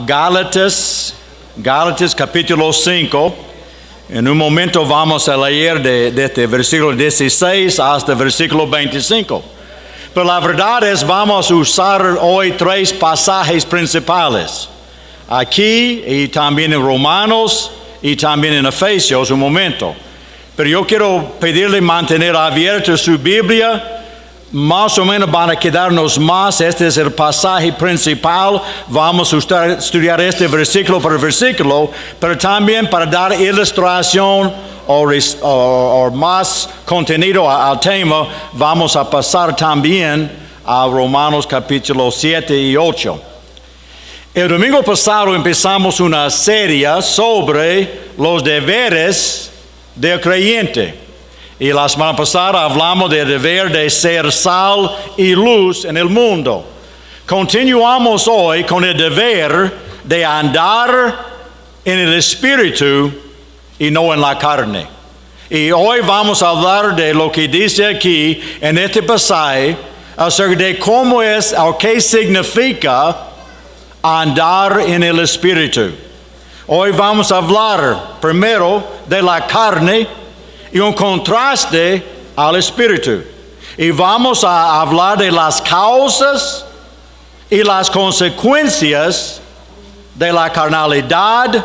Gálatas capítulo 5. En un momento vamos a leer desde versículo 16 hasta versículo 25. Pero la verdad es vamos a usar hoy tres pasajes principales. Aquí y también en Romanos y también en Efesios un momento. Pero yo quiero pedirle mantener abierta su Biblia. Más o menos van a quedarnos más. Este es el pasaje principal. Vamos a estudiar este versículo por versículo, pero también para dar ilustración o más contenido al tema, vamos a pasar también a Romanos capítulo 7 y 8. El domingo pasado empezamos una serie sobre los deberes del creyente. Y la semana pasada hablamos del deber de ser sal y luz en el mundo. Continuamos hoy con el deber de andar en el Espíritu y no en la carne. Y hoy vamos a hablar de lo que dice aquí en este pasaje acerca de cómo es o qué significa andar en el Espíritu. Hoy vamos a hablar primero de la carne y un contraste al Espíritu. Y vamos a hablar de las causas y las consecuencias de la carnalidad,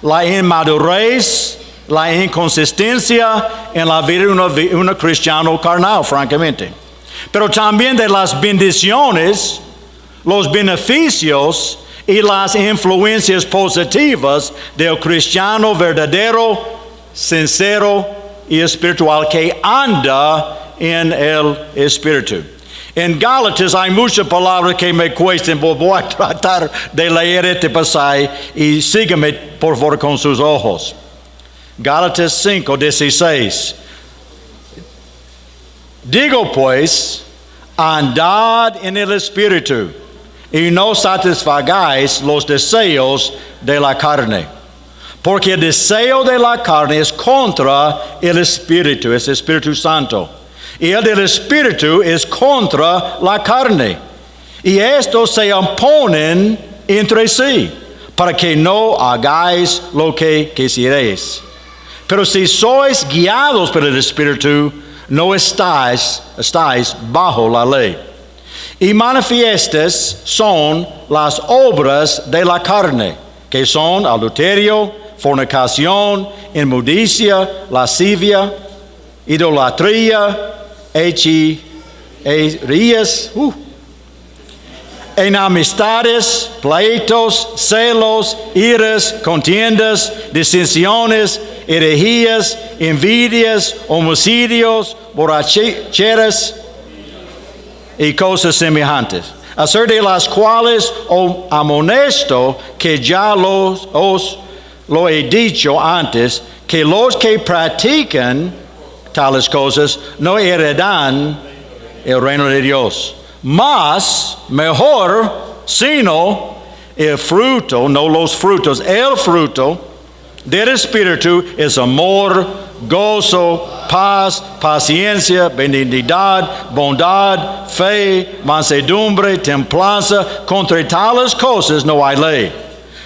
la inmadurez, la inconsistencia en la vida de un cristiano carnal, francamente. Pero también de las bendiciones, los beneficios y las influencias positivas del cristiano verdadero, sincero y espiritual que anda en el Espíritu. En Gálatas hay muchas palabras que me cuestan, voy a tratar de leer este pasaje y sígueme por favor con sus ojos. Gálatas 5:16. Digo pues, andad en el Espíritu y no satisfagáis los deseos de la carne. Porque el deseo de la carne es contra el Espíritu, es el Espíritu Santo. Y el del Espíritu es contra la carne. Y estos se oponen entre sí, para que no hagáis lo que quisierais. Pero si sois guiados por el Espíritu, no estáis bajo la ley. Y manifiestas son las obras de la carne, que son adulterio, fornicación, inmundicia, lascivia, idolatría, hechicerías, enemistades, pleitos, celos, iras, contiendas, disensiones, herejías, envidias, homicidios, borracheras y cosas semejantes, acerca de las cuales os amonesto que ya lo he dicho antes, que los que practican tales cosas no heredarán el reino de Dios. Mas, mejor, sino el fruto, no los frutos, el fruto del Espíritu es amor, gozo, paz, paciencia, benignidad, bondad, fe, mansedumbre, templanza. Contra tales cosas no hay ley.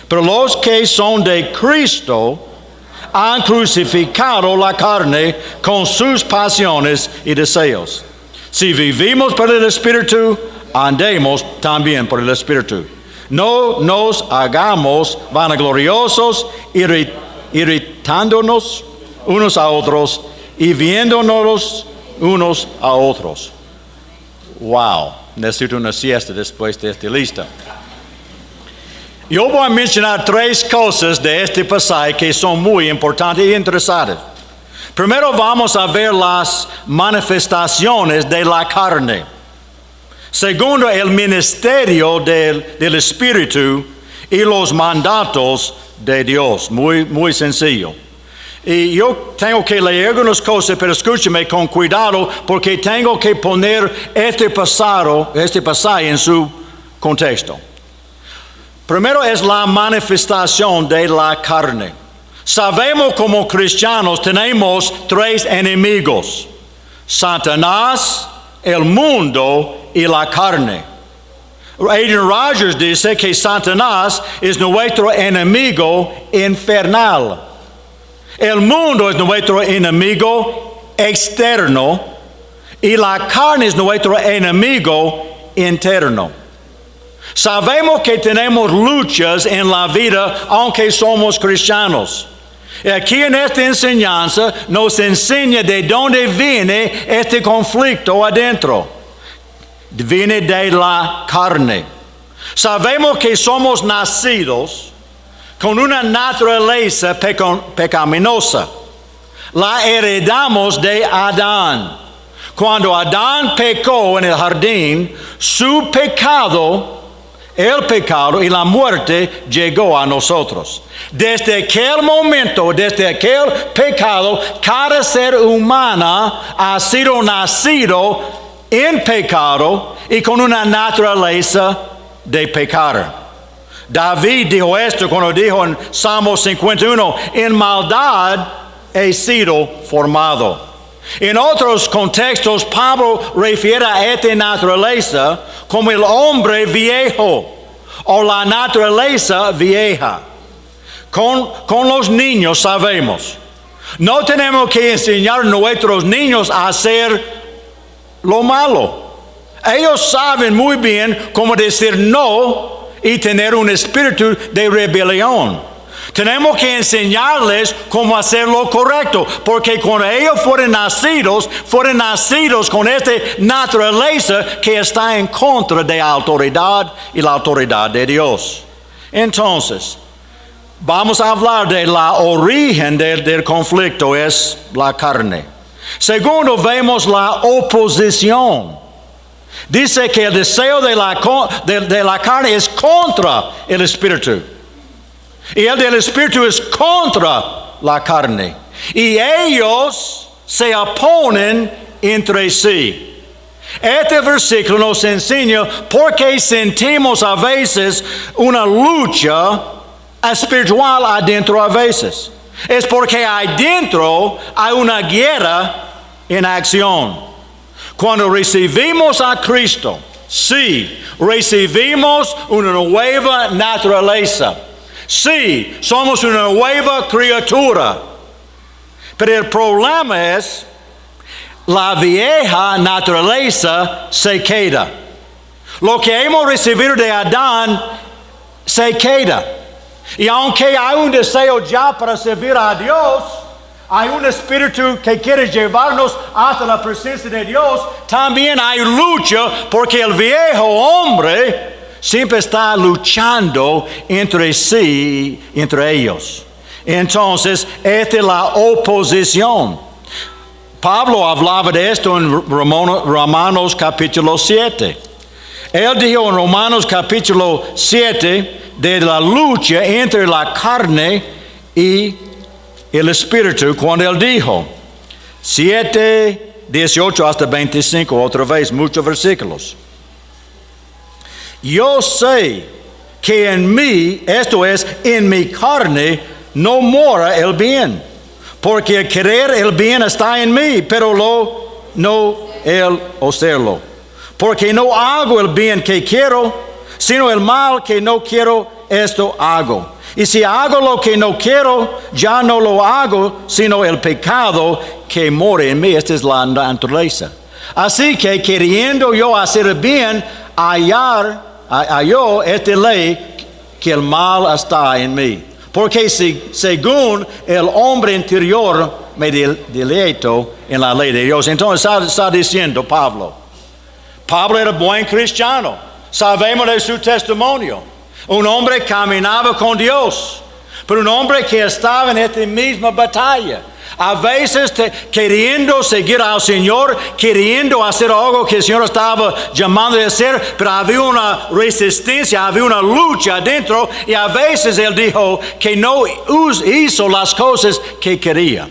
Pero los que son de Cristo han crucificado la carne con sus pasiones y deseos. Si vivimos por el Espíritu, andemos también por el Espíritu. No nos hagamos vanagloriosos, irritándonos unos a otros y viéndonos unos a otros. Wow, necesito una siesta después de esta lista. Yo voy a mencionar tres cosas de este pasaje que son muy importantes e interesantes. Primero vamos a ver las manifestaciones de la carne. Segundo, el ministerio del Espíritu y los mandatos de Dios. Muy sencillo. Y yo tengo que leer algunas cosas, pero escúcheme con cuidado porque tengo que poner este pasaje en su contexto. Primero es la manifestación de la carne. Sabemos como cristianos tenemos tres enemigos: Satanás, el mundo y la carne. Adrian Rogers dice que Satanás es nuestro enemigo infernal. El mundo es nuestro enemigo externo y la carne es nuestro enemigo interno. Sabemos que tenemos luchas en la vida aunque somos cristianos. Aquí en esta enseñanza nos enseña de dónde viene este conflicto adentro. Viene de la carne. Sabemos que somos nacidos con una naturaleza pecaminosa. La heredamos de Adán. Cuando Adán pecó en el jardín, su pecado, el pecado y la muerte llegó a nosotros. Desde aquel momento, desde aquel pecado, cada ser humano ha sido nacido en pecado y con una naturaleza de pecar. David dijo esto cuando dijo en Salmo 51, en maldad he sido formado. En otros contextos, Pablo refiere a esta naturaleza como el hombre viejo o la naturaleza vieja. Con los niños sabemos, no tenemos que enseñar a nuestros niños a hacer lo malo. Ellos saben muy bien cómo decir no y tener un espíritu de rebelión. Tenemos que enseñarles cómo hacer lo correcto, porque cuando ellos fueron nacidos con esta naturaleza que está en contra de la autoridad y la autoridad de Dios. Entonces, vamos a hablar de la origen del conflicto, es la carne. Segundo, vemos la oposición. Dice que el deseo de la carne es contra el espíritu. Y el del espíritu es contra la carne. Y ellos se oponen entre sí. Este versículo nos enseña por qué sentimos a veces una lucha espiritual adentro a veces. Es porque adentro hay una guerra en acción. Cuando recibimos a Cristo, sí, recibimos una nueva naturaleza. Sí, somos una nueva criatura. Pero el problema es, la vieja naturaleza se queda. Lo que hemos recibido de Adán se queda. Y aunque hay un deseo ya para servir a Dios, hay un espíritu que quiere llevarnos hasta la presencia de Dios, también hay lucha porque el viejo hombre siempre está luchando entre sí, entre ellos. Entonces, esta es la oposición. Pablo hablaba de esto en Romanos capítulo 7. Él dijo en Romanos capítulo 7 de la lucha entre la carne y el espíritu, cuando él dijo 7, 18 hasta 25, otra vez, muchos versículos. Yo sé que en mí, esto es, en mi carne, no mora el bien, porque el querer el bien está en mí, pero no el hacerlo. Porque no hago el bien que quiero, sino el mal que no quiero, esto hago. Y si hago lo que no quiero, ya no lo hago, sino el pecado que mora en mí. Esta es la naturaleza. Así que queriendo yo hacer el bien, hallo esta ley que el mal está en mí. Porque según el hombre interior me deleito en la ley de Dios. Entonces está diciendo Pablo era buen cristiano. Sabemos de su testimonio. Un hombre caminaba con Dios, pero un hombre que estaba en esta misma batalla. A veces queriendo seguir al Señor, queriendo hacer algo que el Señor estaba llamando a hacer, pero había una resistencia, había una lucha adentro, y a veces él dijo que no hizo las cosas que quería.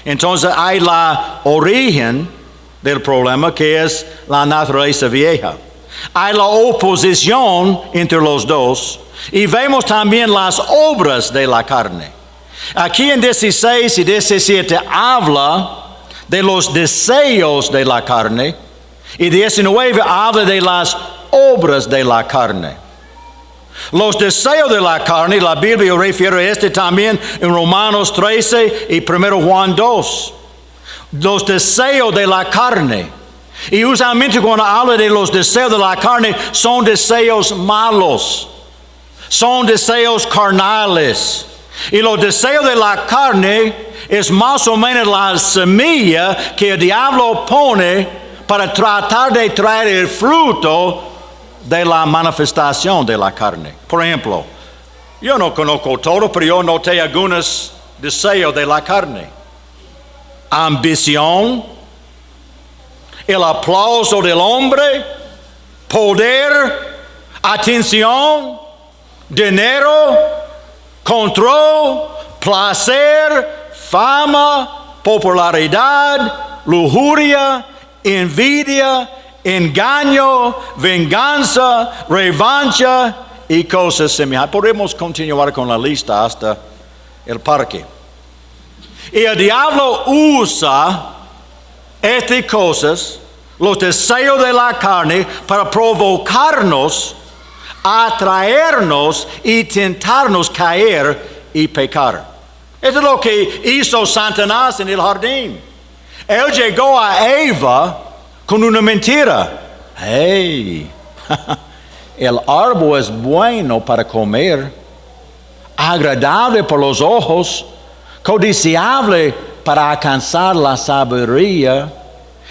Entonces hay la origen del problema, que es la naturaleza vieja. Hay la oposición entre los dos, y vemos también las obras de la carne. Aquí en 16 y 17 habla de los deseos de la carne, y 19 habla de las obras de la carne. Los deseos de la carne, la Biblia refiere a este también en Romanos 13 y 1 Juan 2. Los deseos de la carne. Y usualmente cuando habla de los deseos de la carne, son deseos malos. Son deseos carnales. Y los deseos de la carne es más o menos la semilla que el diablo pone para tratar de traer el fruto de la manifestación de la carne. Por ejemplo, yo no conozco todo, pero yo noté algunos deseos de la carne. Ambición, el aplauso del hombre, poder, atención, dinero, control, placer, fama, popularidad, lujuria, envidia, engaño, venganza, revancha y cosas semejantes. Podemos continuar con la lista hasta el parque. Y el diablo usa estas cosas, los deseos de la carne, para provocarnos, atraernos y tentarnos caer y pecar. Eso es lo que hizo Satanás en el jardín. Él llegó a Eva con una mentira. Hey, el árbol es bueno para comer, agradable por los ojos, codiciable para alcanzar la sabiduría.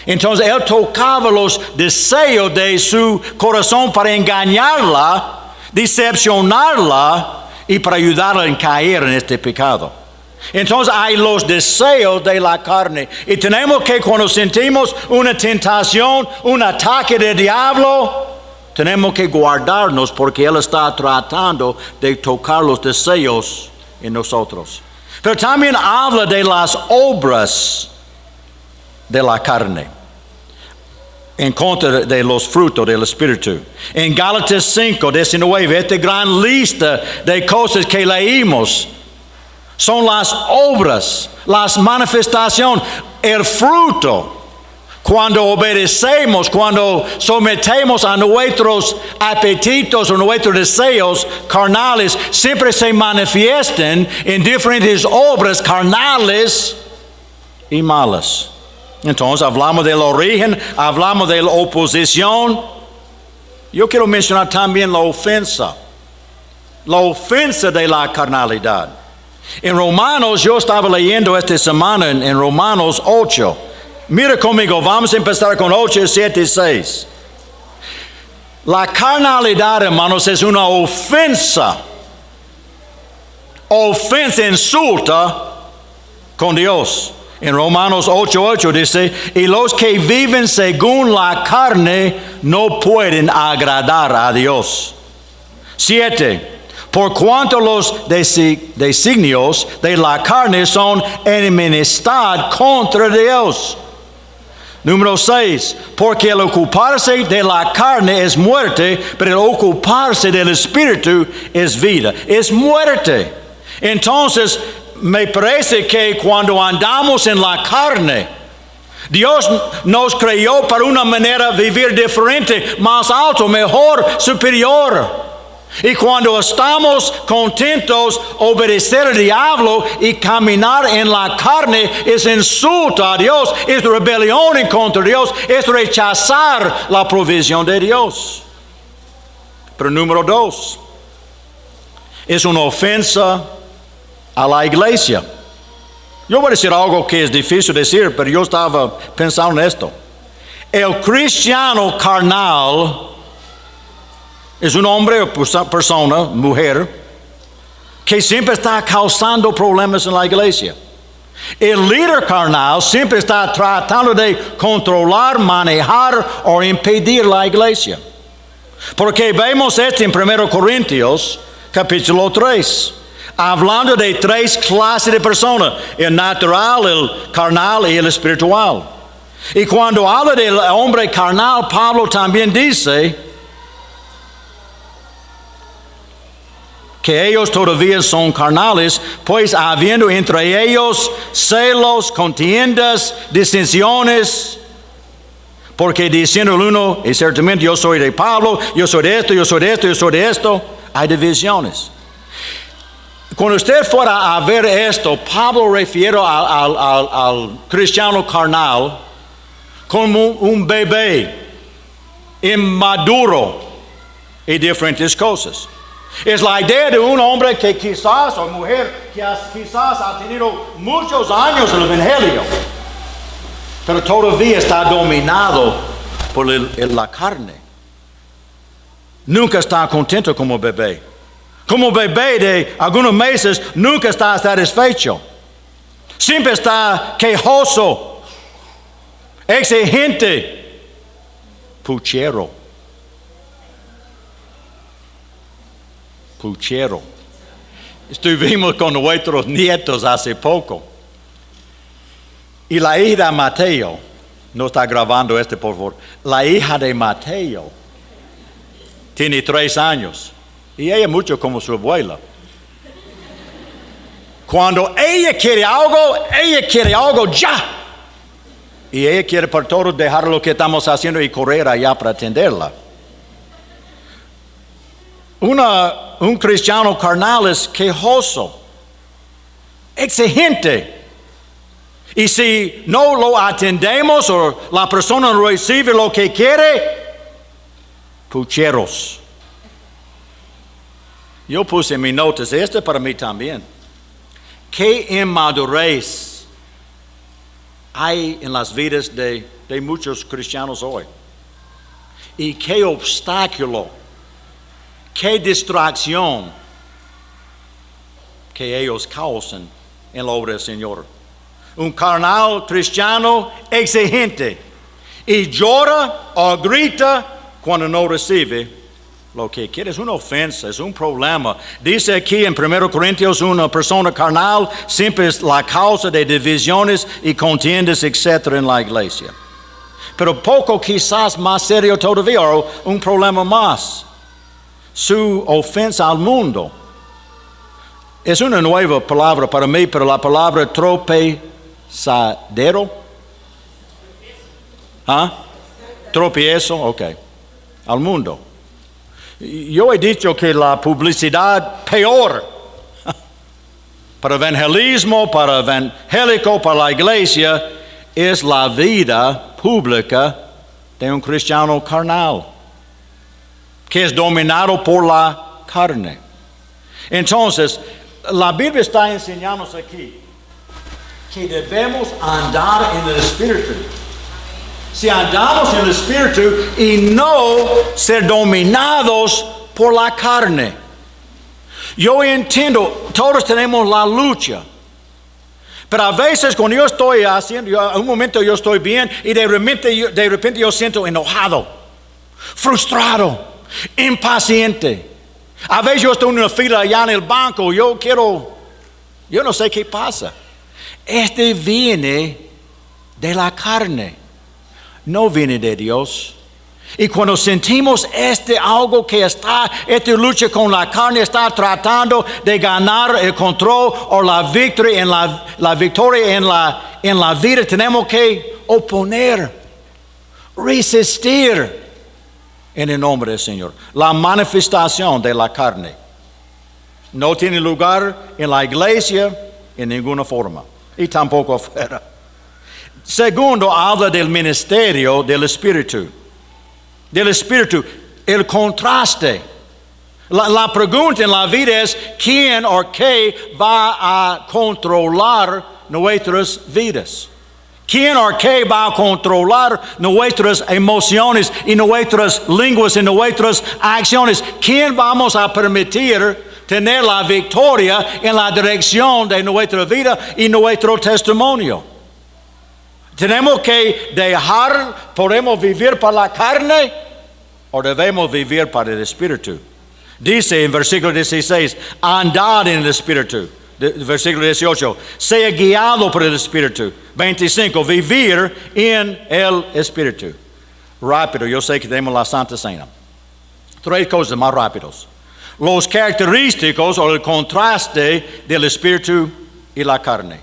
Entonces él tocaba los deseos de su corazón para engañarla, decepcionarla y para ayudarla a caer en este pecado. Entonces hay los deseos de la carne. Y tenemos que, cuando sentimos una tentación, un ataque del diablo, tenemos que guardarnos porque él está tratando de tocar los deseos en nosotros. Pero también habla de las obras de la carne en contra de los frutos del Espíritu. En Gálatas 5, 19, esta gran lista de cosas que leímos son las obras, las manifestaciones, el fruto. Cuando obedecemos, cuando sometemos a nuestros apetitos o nuestros deseos carnales, siempre se manifiestan en diferentes obras carnales y malas. Entonces hablamos del origen, hablamos de la oposición. Yo quiero mencionar también la ofensa de la carnalidad. En Romanos, yo estaba leyendo esta semana en Romanos 8. Mira conmigo, vamos a empezar con 8, 7 y 6. La carnalidad, hermanos, es una ofensa. Ofensa, insulta con Dios. En Romanos 8:8 dice, y los que viven según la carne no pueden agradar a Dios. 7. Por cuanto los designios de la carne son enemistad contra Dios. Número 6. Porque el ocuparse de la carne es muerte, pero el ocuparse del Espíritu es vida. Es muerte. Entonces, me parece que cuando andamos en la carne, Dios nos creó para una manera de vivir diferente, más alto, mejor, superior. Y cuando estamos contentos, obedecer al diablo y caminar en la carne es insulto a Dios, es rebelión en contra de Dios, es rechazar la provisión de Dios. Pero número 2, es una ofensa a la iglesia. Yo voy a decir algo que es difícil decir, pero yo estaba pensando en esto. El cristiano carnal es un hombre o persona, mujer, que siempre está causando problemas en la iglesia. El líder carnal siempre está tratando de controlar, manejar o impedir la iglesia. Porque vemos esto en 1 Corintios, capítulo 3. Hablando de 3 clases de personas, el natural, el carnal y el espiritual. Y cuando habla del hombre carnal, Pablo también dice que ellos todavía son carnales, pues habiendo entre ellos celos, contiendas, disensiones. Porque diciendo el uno, y ciertamente yo soy de Pablo, yo soy de esto, yo soy de esto, yo soy de esto, hay divisiones. Cuando usted fuera a ver esto, Pablo refiere al cristiano carnal como un bebé inmaduro y diferentes cosas. Es la idea de un hombre que quizás, o mujer que quizás ha tenido muchos años en el Evangelio, pero todavía está dominado por la carne. Nunca está contento como bebé. Como bebé de algunos meses, nunca está satisfecho. Siempre está quejoso, exigente, puchero. Estuvimos con nuestros nietos hace poco. Y la hija de Mateo, no está grabando por favor. La hija de Mateo tiene 3 años. Y ella mucho como su abuela. Cuando ella quiere algo ya. Y ella quiere por todo dejar lo que estamos haciendo y correr allá para atenderla. Un cristiano carnal es quejoso, exigente. Y si no lo atendemos o la persona no recibe lo que quiere, pucheros. Yo puse en mis notas, para mí también. ¿Qué inmadurez hay en las vidas de muchos cristianos hoy? Y qué obstáculo, qué distracción que ellos causan en la obra del Señor. Un carnal cristiano exigente y llora o grita cuando no recibe lo que quiere. Es una ofensa, es un problema. Dice aquí en 1 Corintios, una persona carnal siempre es la causa de divisiones y contiendas, etc. en la iglesia. Pero poco quizás más serio todavía, o un problema más, su ofensa al mundo. Es una nueva palabra para mí, pero la palabra tropezadero. Tropiezo, ok. Al mundo. Yo he dicho que la publicidad peor para evangelismo, para evangélico, para la iglesia, es la vida pública de un cristiano carnal, que es dominado por la carne. Entonces, la Biblia está enseñándonos aquí que debemos andar en el Espíritu. Si andamos en el Espíritu y no ser dominados por la carne. Yo entiendo, todos tenemos la lucha. Pero a veces cuando yo estoy haciendo, un momento yo estoy bien y de repente yo siento enojado, frustrado, impaciente. A veces yo estoy en una fila allá en el banco, yo no sé qué pasa. Viene de la carne. No viene de Dios. Y cuando sentimos algo que esta lucha con la carne está tratando de ganar el control o la victoria en la vida, tenemos que oponer, resistir en el nombre del Señor. La manifestación de la carne no tiene lugar en la iglesia en ninguna forma y tampoco afuera. Segundo, habla del ministerio del Espíritu. Del Espíritu, el contraste. La pregunta en la vida es, ¿quién o qué va a controlar nuestras vidas? ¿Quién o qué va a controlar nuestras emociones y nuestras lenguas y nuestras acciones? ¿Quién vamos a permitir tener la victoria en la dirección de nuestra vida y nuestro testimonio? Tenemos que podemos vivir para la carne o debemos vivir para el Espíritu. Dice en versículo 16, andad en el Espíritu. Versículo 18, sea guiado por el Espíritu. 25, vivir en el Espíritu. Rápido, yo sé que tenemos la Santa Cena. 3 cosas más rápidos. Los característicos o el contraste del Espíritu y la carne.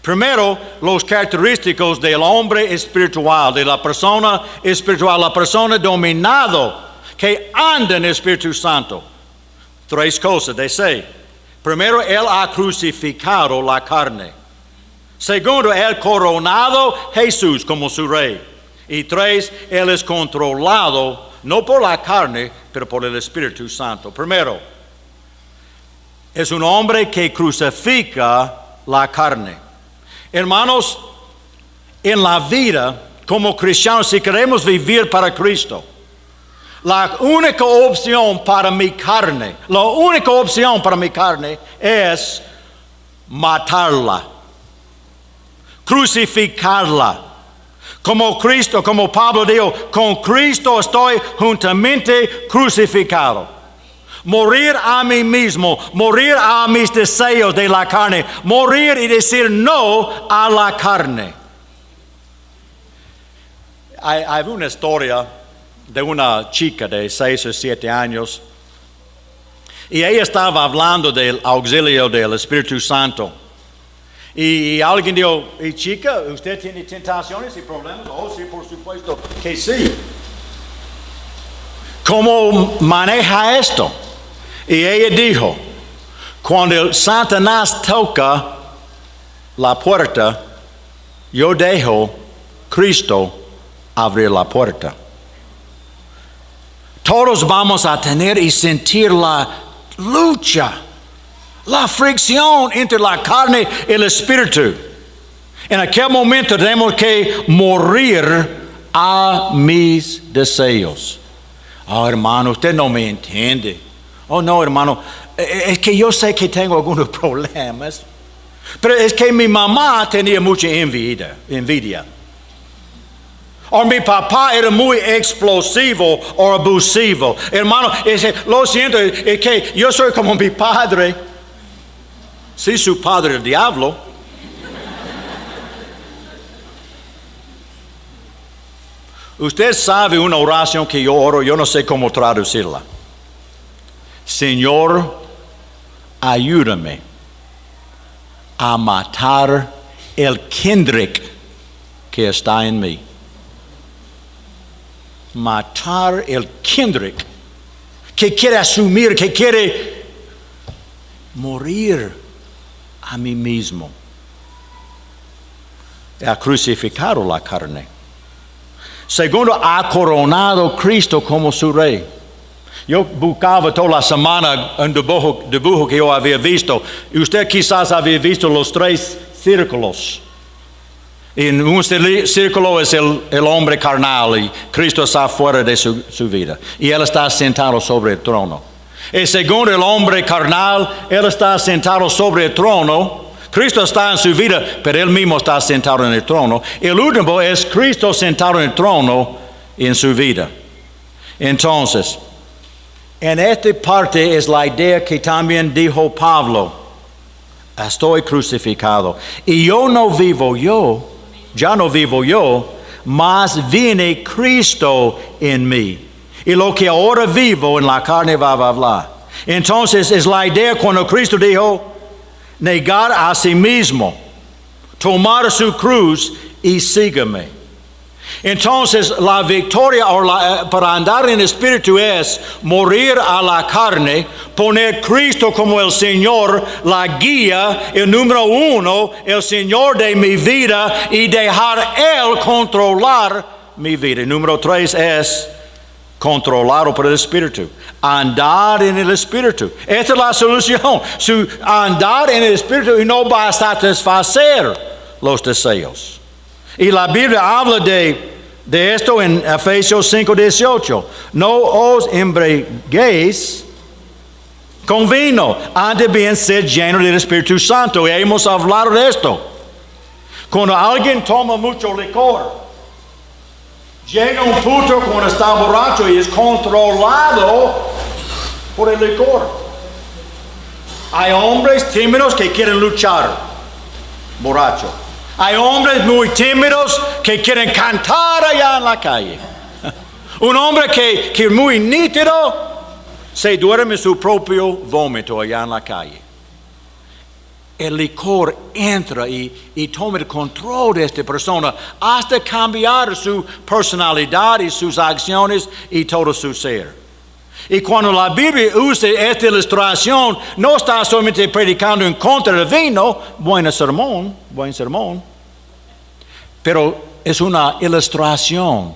Primero, los característicos del hombre espiritual, de la persona espiritual, la persona dominado que anda en el Espíritu Santo. Tres cosas, dice. Primero, Él ha crucificado la carne. Segundo, Él coronado Jesús como su rey. Y tres, Él es controlado no por la carne, pero por el Espíritu Santo. Primero, es un hombre que crucifica la carne. Hermanos, en la vida, como cristianos, si queremos vivir para Cristo, la única opción para mi carne es matarla, crucificarla. Como Cristo, como Pablo dijo, con Cristo estoy juntamente crucificado. Morir a mí mismo, morir a mis deseos de la carne, morir y decir no a la carne. Hay una historia de una chica de 6 o 7 años y ella estaba hablando del auxilio del Espíritu Santo. Y alguien dijo, chica, ¿usted tiene tentaciones y problemas? Oh, sí, por supuesto que sí. ¿Cómo maneja esto? Y ella dijo, cuando Satanás toca la puerta, yo dejo Cristo abrir la puerta. Todos vamos a tener y sentir la lucha, la fricción entre la carne y el espíritu. En aquel momento tenemos que morir a mis deseos. Oh, hermano, usted no me entiende. Oh, no, hermano, es que yo sé que tengo algunos problemas, pero es que mi mamá tenía mucha envidia. O mi papá era muy explosivo o abusivo. Hermano, lo siento, es que yo soy como mi padre. Sí, su padre el diablo. Usted sabe una oración que yo oro, yo no sé cómo traducirla. Señor, ayúdame a matar el KENDRICK que está en mí. Matar el KENDRICK que quiere asumir, que quiere morir a mí mismo. Ha crucificado la carne. Segundo, ha coronado a Cristo como su rey. Yo buscaba toda la semana un dibujo que yo había visto. Y usted quizás había visto los 3 círculos. En un círculo es el hombre carnal y Cristo está fuera de su vida. Y Él está sentado sobre el trono. El segundo, el hombre carnal, Él está sentado sobre el trono. Cristo está en su vida, pero Él mismo está sentado en el trono. El último es Cristo sentado en el trono en su vida. Entonces, en esta parte es la idea que también dijo Pablo. Estoy crucificado. Y yo no vivo yo, ya no vivo yo, mas viene Cristo en mí. Y lo que ahora vivo en la carne va a hablar. Entonces es la idea cuando Cristo dijo, negar a sí mismo, tomar su cruz y sígueme. Entonces la victoria para andar en espíritu es morir a la carne, poner Cristo como el Señor, la guía, el número 1, el Señor de mi vida y dejar Él controlar mi vida. El número 3 es controlado por el Espíritu. Andar en el Espíritu. Esta es la solución. Andar en el Espíritu y no va a satisfacer los deseos. Y la Biblia habla de esto en Efesios 5:18. No os embriaguéis con vino, antes bien sed lleno del Espíritu Santo. Y hemos hablado de esto. Cuando alguien toma mucho licor, llega un punto cuando está borracho y es controlado por el licor. Hay hombres tímidos que quieren luchar, borracho. Hay hombres muy tímidos que quieren cantar allá en la calle. Un hombre que es muy nítido se duerme en su propio vómito allá en la calle. el licor entra y toma el control de esta persona hasta cambiar su personalidad y sus acciones y todo su ser. Y cuando la Biblia usa esta ilustración, no está solamente predicando en contra del vino, buen sermón, pero es una ilustración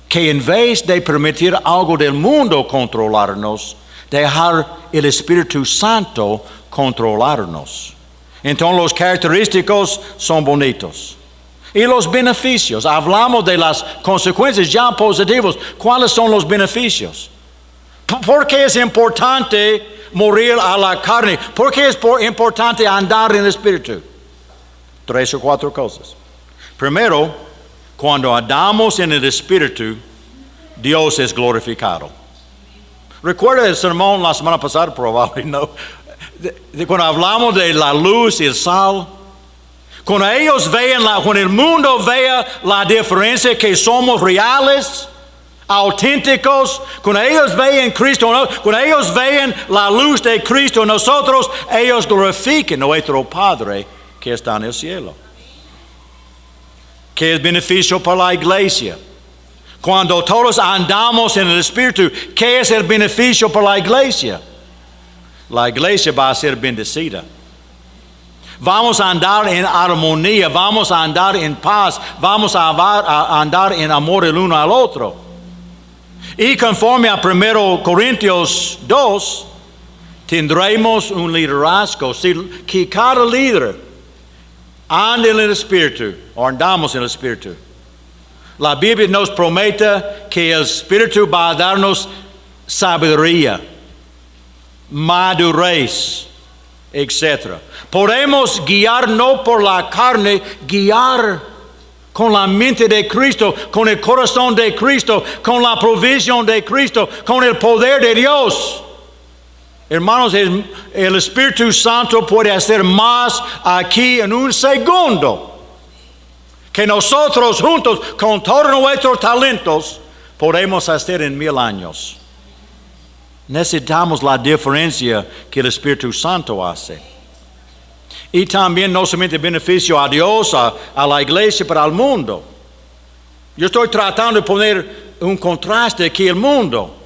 que en vez de permitir algo del mundo controlarnos, dejar el Espíritu Santo controlarnos. Entonces los característicos son bonitos. Y los beneficios, hablamos de las consecuencias ya positivas. ¿Cuáles son los beneficios? ¿Por qué es importante morir a la carne? ¿Por qué es importante andar en el Espíritu? 3 o 4 cosas. Primero, cuando andamos en el Espíritu, Dios es glorificado. ¿Recuerda el sermón la semana pasada? Probablemente no. Cuando hablamos de la luz y el sal, cuando ellos vean, cuando el mundo vea la diferencia que somos reales, auténticos, cuando ellos vean Cristo, cuando ellos vean la luz de Cristo en nosotros, ellos glorifiquen a nuestro Padre que está en el cielo. ¿Qué es beneficio para la iglesia? Cuando todos andamos en el Espíritu, ¿qué es el beneficio para la iglesia? La iglesia va a ser bendecida. Vamos a andar en armonía, vamos a andar en paz, vamos a andar en amor el uno al otro. Y conforme a 1 Corintios 2, tendremos un liderazgo. Que cada líder ande en el Espíritu, o andamos en el Espíritu. La Biblia nos promete que el Espíritu va a darnos sabiduría, madurez, etc. Podemos guiar no por la carne, guiar con la mente de Cristo, con el corazón de Cristo, con la provisión de Cristo, con el poder de Dios. Hermanos, el Espíritu Santo puede hacer más aquí en un segundo que nosotros juntos, con todos nuestros talentos, podemos hacer en 1000 años. Necesitamos la diferencia que el Espíritu Santo hace. Y también no solamente beneficio a Dios, a la iglesia, pero al mundo. Yo estoy tratando de poner un contraste aquí al mundo.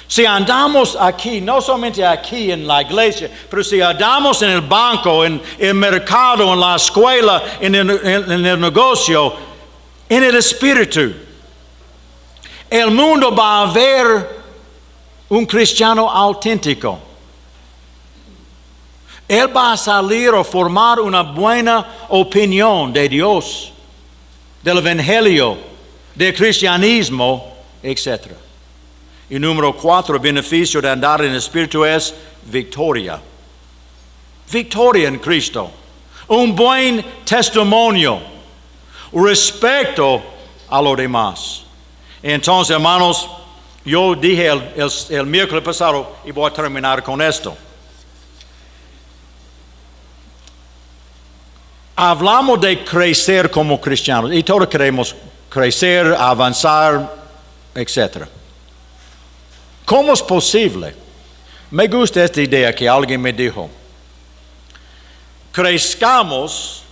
Si andamos aquí, no solamente aquí en la iglesia, pero si andamos en el banco, en el mercado, en la escuela, en el negocio, en el Espíritu, el mundo va a ver un cristiano auténtico. Él va a salir a formar una buena opinión de Dios, del Evangelio, del cristianismo, etc. Y número 4, el beneficio de andar en el Espíritu es victoria. Victoria en Cristo. Un buen testimonio. Respeto a los demás. Entonces, hermanos, yo dije el miércoles pasado, y voy a terminar con esto. Hablamos de crecer como cristianos, y todos queremos crecer, avanzar, etc. ¿Cómo es posible? Me gusta esta idea que alguien me dijo. Crezcamos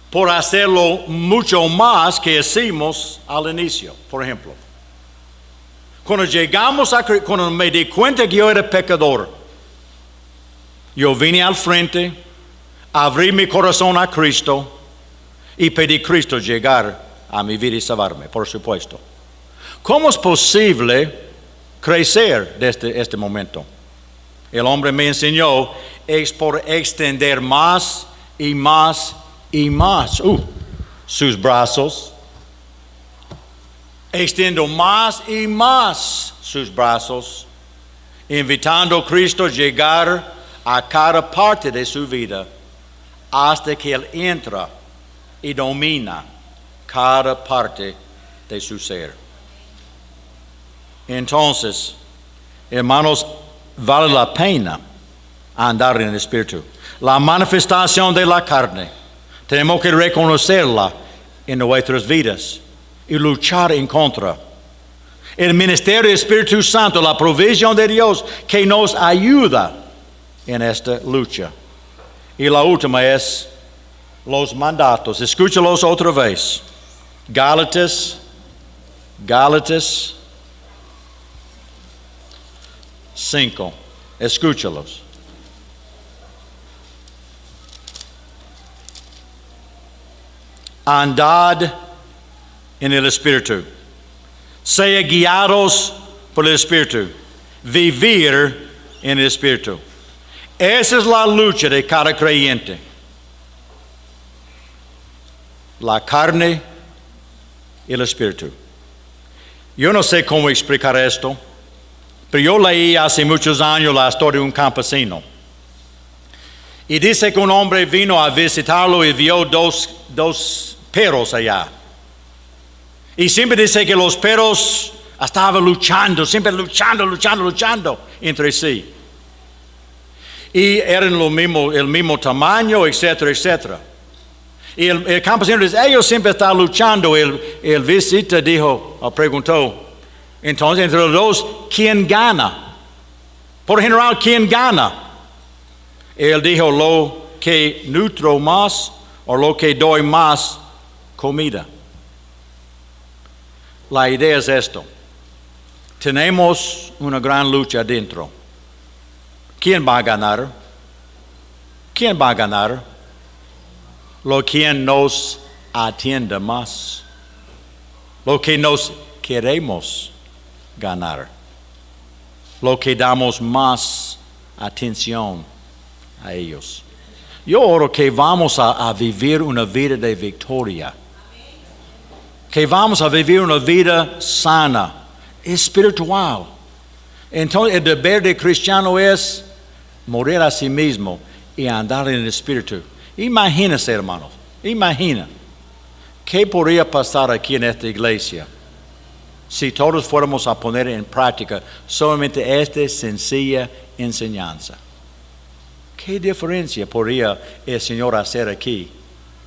por hacerlo mucho más que hicimos al inicio. Por ejemplo, cuando me di cuenta que yo era pecador, yo vine al frente, abrí mi corazón a Cristo y pedí a Cristo llegar a mi vida y salvarme, por supuesto. ¿Cómo es posible crecer desde este momento? El hombre me enseñó es por extender más y más y más sus brazos. Extiendo más y más sus brazos, invitando a Cristo a llegar a cada parte de su vida hasta que Él entra y domina cada parte de su ser. Entonces, hermanos, vale la pena andar en el Espíritu. La manifestación de la carne, tenemos que reconocerla en nuestras vidas y luchar en contra. El ministerio del Espíritu Santo, la provisión de Dios que nos ayuda en esta lucha. Y la última es los mandatos. Escúchalos otra vez. Gálatas 5. Escúchalos. Andad en el Espíritu. Sea guiados por el Espíritu. Vivir en el Espíritu. Esa es la lucha de cada creyente. La carne y el Espíritu. Yo no sé cómo explicar esto, pero yo leí hace muchos años la historia de un campesino. Y dice que un hombre vino a visitarlo y vio dos perros allá. Y siempre dice que los perros estaban luchando, siempre luchando entre sí. Y eran el mismo tamaño, etcétera, etcétera. Y el campesino dice, ellos siempre están luchando. El visita preguntó, entonces entre los dos, ¿quién gana? Por general, ¿quién gana? Él dijo, lo que nutro más o lo que doy más comida. La idea es esto. Tenemos una gran lucha adentro. ¿Quién va a ganar? ¿Quién va a ganar? Lo que nos atiende más. Lo que nos queremos ganar. Lo que damos más atención a ellos. Yo oro que vamos a vivir una vida de victoria. Que vamos a vivir una vida sana, espiritual. Entonces el deber de cristiano es morir a sí mismo y andar en el Espíritu. Imagínense, hermanos, imagina qué podría pasar aquí en esta iglesia si todos fuéramos a poner en práctica solamente esta sencilla enseñanza. ¿Qué diferencia podría el Señor hacer aquí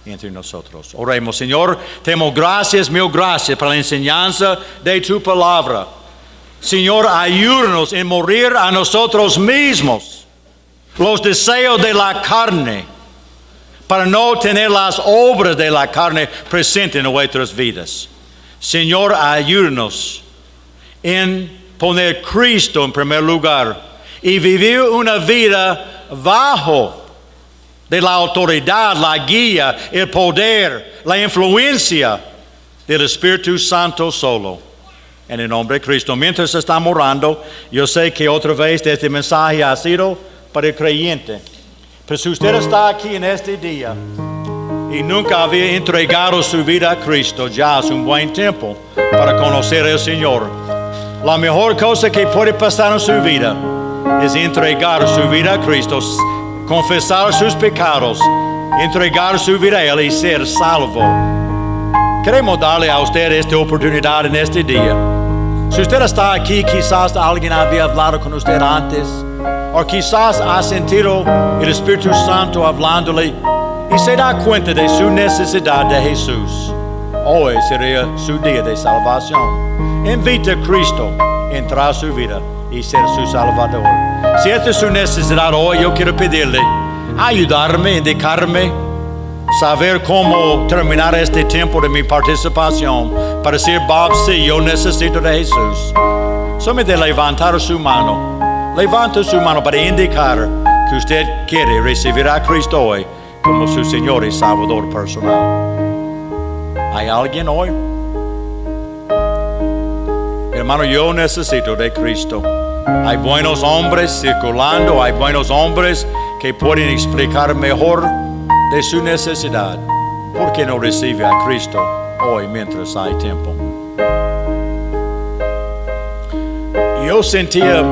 entre nosotros? Oremos. Señor, te damos gracias, mil gracias por la enseñanza de tu palabra. Señor, ayúdanos en morir a nosotros mismos, los deseos de la carne, para no tener las obras de la carne presentes en nuestras vidas. Señor, ayúdanos en poner Cristo en primer lugar y vivir una vida bajo de la autoridad, la guía, el poder, la influencia del Espíritu Santo solo. En el nombre de Cristo. Mientras estamos orando, yo sé que otra vez este mensaje ha sido para el creyente. Pero si usted está aquí en este día y nunca había entregado su vida a Cristo, ya es un buen tiempo para conocer al Señor. La mejor cosa que puede pasar en su vida es entregar su vida a Cristo, confesar sus pecados, entregar su vida a Él y ser salvo. Queremos darle a usted esta oportunidad en este día. Si usted está aquí, quizás alguien había hablado con usted antes, o quizás ha sentido el Espíritu Santo hablándole y se da cuenta de su necesidad de Jesús. Hoy sería su día de salvación. Invite a Cristo a entrar a su vida y ser su Salvador. Si esta es su necesidad hoy, yo quiero pedirle, ayudarme, indicarme, saber cómo terminar este tiempo de mi participación para decir, Bob, sí, yo necesito de Jesús. Solamente levantar su mano. Levanta su mano para indicar que usted quiere recibir a Cristo hoy como su Señor y Salvador personal. ¿Hay alguien hoy? Hermano, yo necesito de Cristo. Hay buenos hombres circulando, hay buenos hombres que pueden explicar mejor de su necesidad. ¿Por qué no recibe a Cristo hoy mientras hay tiempo? Yo sentía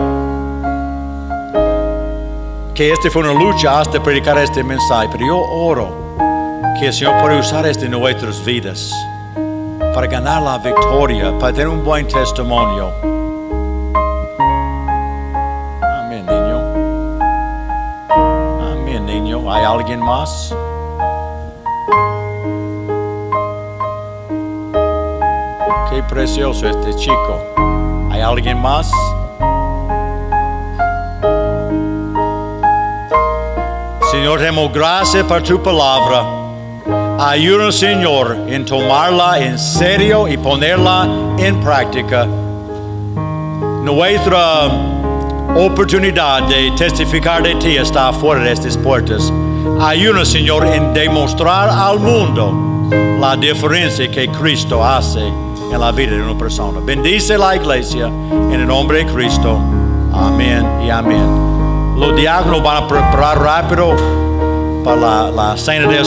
que esta fue una lucha hasta predicar este mensaje, pero yo oro que el Señor pueda usar esto en nuestras vidas para ganar la victoria, para tener un buen testimonio. Amén, niño. Amén, niño. ¿Hay alguien más? Qué precioso este chico. ¿Hay alguien más? Señor, demos gracias por tu palabra. Ayúdanos, Señor, en tomarla en serio y ponerla en práctica. Nuestra oportunidad de testificar de ti está fuera de estas puertas. Ayúdanos, Señor, en demostrar al mundo la diferencia que Cristo hace en la vida de una persona. Bendice la iglesia en el nombre de Cristo. Amén y amén. Los diáconos van a preparar rápido para la cena de